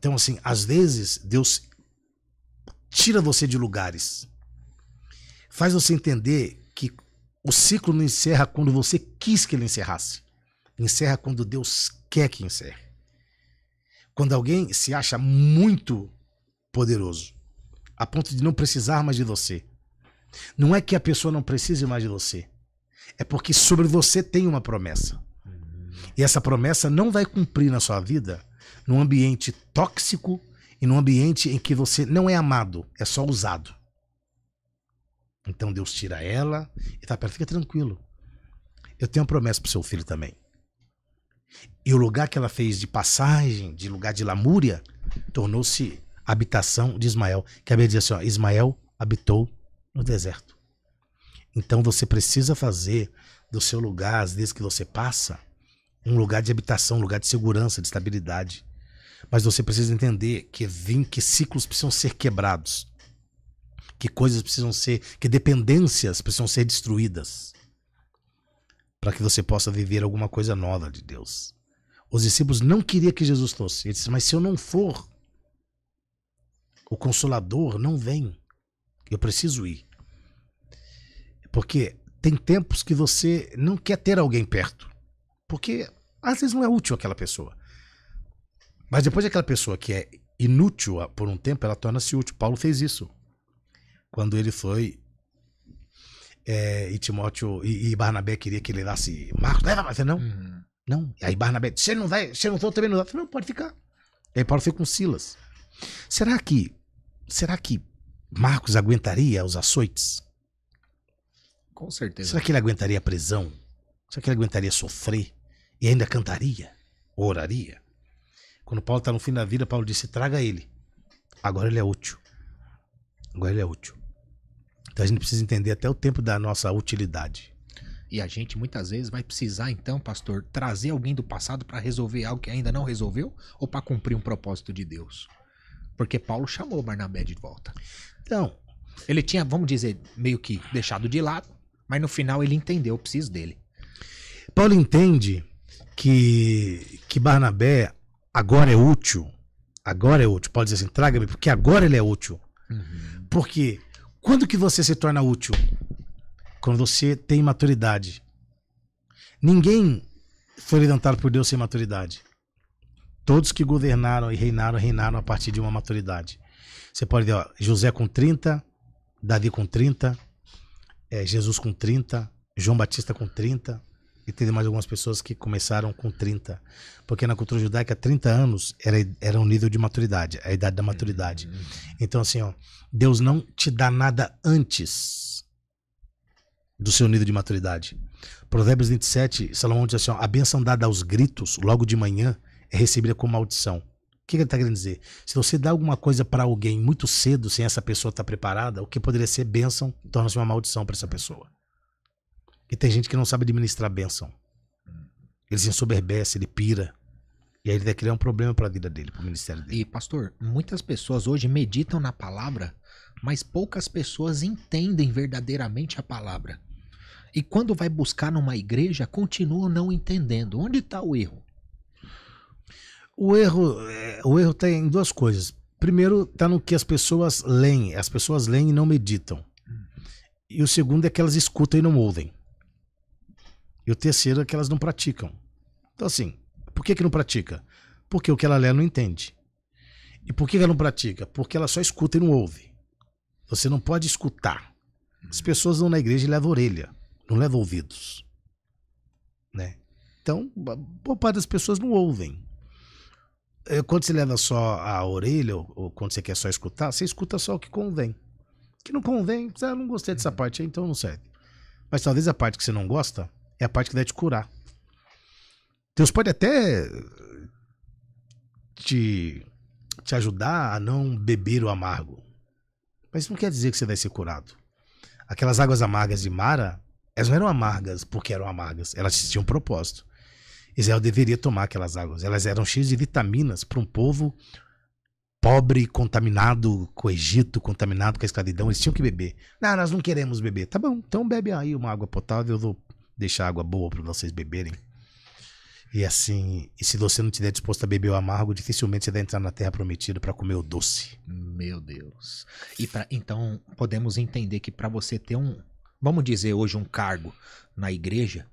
Então, assim, às vezes, Deus tira você de lugares. Faz você entender que o ciclo não encerra quando você quis que ele encerrasse. Encerra quando Deus quer que encerre. Quando alguém se acha muito poderoso, a ponto de não precisar mais de você. Não é que a pessoa não precise mais de você. É porque sobre você tem uma promessa. E essa promessa não vai cumprir na sua vida num ambiente tóxico e num ambiente em que você não é amado, é só usado. Então Deus tira ela e tá perto, fica tranquilo. Eu tenho uma promessa pro seu filho também. E o lugar que ela fez de passagem, de lugar de lamúria, tornou-se habitação de Ismael. Que a Bíblia diz assim, ó, Ismael habitou no deserto. Então você precisa fazer do seu lugar, às vezes que você passa, um lugar de habitação, um lugar de segurança, de estabilidade. Mas você precisa entender que ciclos precisam ser quebrados. Que coisas precisam ser, que dependências precisam ser destruídas. Para que você possa viver alguma coisa nova de Deus. Os discípulos não queriam que Jesus fosse. Eles disseram, mas se eu não for, o Consolador não vem. Eu preciso ir. Porque tem tempos que você não quer ter alguém perto. Porque às vezes não é útil aquela pessoa. Mas depois aquela pessoa que é inútil por um tempo, ela torna-se útil. Paulo fez isso. Quando ele foi e Timóteo e Barnabé queria que ele levasse Marcos, leva, mas não. Não. E aí Barnabé, se ele não vai, se eu não for, também não vai. Não, pode ficar. E aí Paulo foi com Silas. Será que Marcos aguentaria os açoites? Com certeza. Será que ele aguentaria a prisão? Será que ele aguentaria sofrer? E ainda cantaria? Oraria? Quando Paulo está no fim da vida, Paulo disse, traga ele. Agora ele é útil. Agora ele é útil. Então a gente precisa entender até o tempo da nossa utilidade. E a gente muitas vezes vai precisar, então, pastor, trazer alguém do passado para resolver algo que ainda não resolveu ou para cumprir um propósito de Deus? Porque Paulo chamou Barnabé de volta. Então, ele tinha, vamos dizer, meio que deixado de lado, mas no final ele entendeu, eu preciso dele. Paulo entende que Barnabé agora é útil. Agora é útil. Pode dizer assim, traga-me, porque agora ele é útil. Porque quando que você se torna útil? Quando você tem maturidade. Ninguém foi levantado por Deus sem maturidade. Todos que governaram e reinaram a partir de uma maturidade. Você pode ver, ó, José com 30, Davi com 30, Jesus com 30, João Batista com 30, e teve mais algumas pessoas que começaram com 30. Porque na cultura judaica, 30 anos era um nível de maturidade, a idade da maturidade. Então, assim, ó, Deus não te dá nada antes do seu nível de maturidade. Provérbios 27, Salomão diz assim, ó, a bênção dada aos gritos, logo de manhã, é recebida com maldição. O que ele está querendo dizer? Se você dá alguma coisa para alguém muito cedo, sem essa pessoa estar preparada, o que poderia ser bênção, torna-se uma maldição para essa pessoa. E tem gente que não sabe administrar a bênção. Ele se ensoberbece, ele pira. E aí ele vai criar um problema para a vida dele, para o ministério dele. E pastor, muitas pessoas hoje meditam na palavra, mas poucas pessoas entendem verdadeiramente a palavra. E quando vai buscar numa igreja, continuam não entendendo. Onde está o erro? O erro está em duas coisas. Primeiro, está no que as pessoas leem. As pessoas leem e não meditam. E o segundo é que elas escutam e não ouvem. E o terceiro é que elas não praticam. Então, assim, por que não pratica? Porque o que ela lê ela não entende. E por que ela não pratica? Porque ela só escuta e não ouve. Você não pode escutar. As pessoas vão na igreja e levam a orelha, não levam ouvidos. Né? Então, boa parte das pessoas não ouvem. Quando você leva só a orelha, ou quando você quer só escutar, você escuta só o que convém. O que não convém, eu não gostei dessa parte aí, então não serve. Mas talvez a parte que você não gosta é a parte que vai te curar. Deus pode até te ajudar a não beber o amargo. Mas isso não quer dizer que você vai ser curado. Aquelas águas amargas de Mara, elas não eram amargas porque eram amargas. Elas tinham um propósito. Israel deveria tomar aquelas águas. Elas eram cheias de vitaminas para um povo pobre, contaminado com o Egito, contaminado com a escravidão. Eles tinham que beber. Não, nós não queremos beber. Tá bom, então bebe aí uma água potável. Eu vou deixar água boa para vocês beberem. E assim, e se você não estiver disposto a beber o amargo, dificilmente você vai entrar na terra prometida para comer o doce. Meu Deus. Então, podemos entender que para você ter vamos dizer hoje, um cargo na igreja,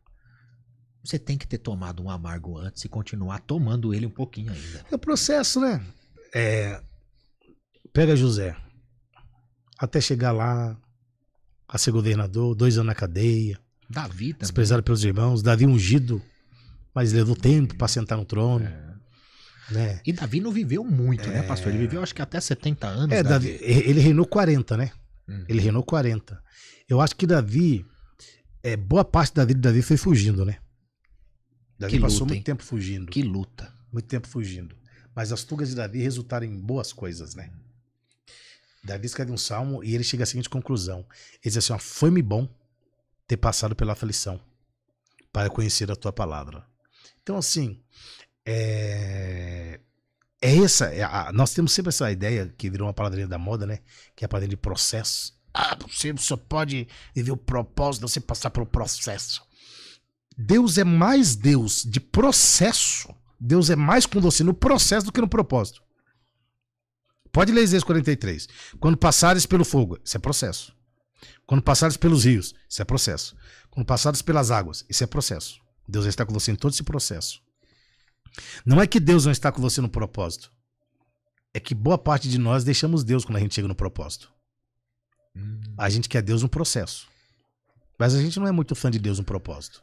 você tem que ter tomado um amargo antes e continuar tomando ele um pouquinho ainda. É o processo, né? Pega José. Até chegar lá, a ser governador, 2 anos na cadeia. Davi também. Desprezado pelos irmãos. Davi ungido, mas levou tempo para sentar no trono. Né? E Davi não viveu muito, né, pastor? Ele viveu acho que até 70 anos. Davi, ele reinou 40, né? Ele reinou 40. Eu acho que Davi, boa parte da vida de Davi foi fugindo, né? Davi passou muito tempo fugindo. Que luta. Muito tempo fugindo. Mas as fugas de Davi resultaram em boas coisas, né? Davi escreve um salmo e ele chega à seguinte conclusão. Ele diz assim, ó, foi-me bom ter passado pela aflição para conhecer a tua palavra. Então, assim, nós temos sempre essa ideia que virou uma palavrinha da moda, né? Que é a palavrinha de processo. Você só pode viver o propósito de você passar pelo processo. Deus é mais Deus de processo. Deus é mais com você no processo do que no propósito. Pode ler Isaías 43. Quando passares pelo fogo, isso é processo. Quando passares pelos rios, isso é processo. Quando passares pelas águas, isso é processo. Deus está com você em todo esse processo. Não é que Deus não está com você no propósito. É que boa parte de nós deixamos Deus quando a gente chega no propósito. A gente quer Deus no processo. Mas a gente não é muito fã de Deus no propósito.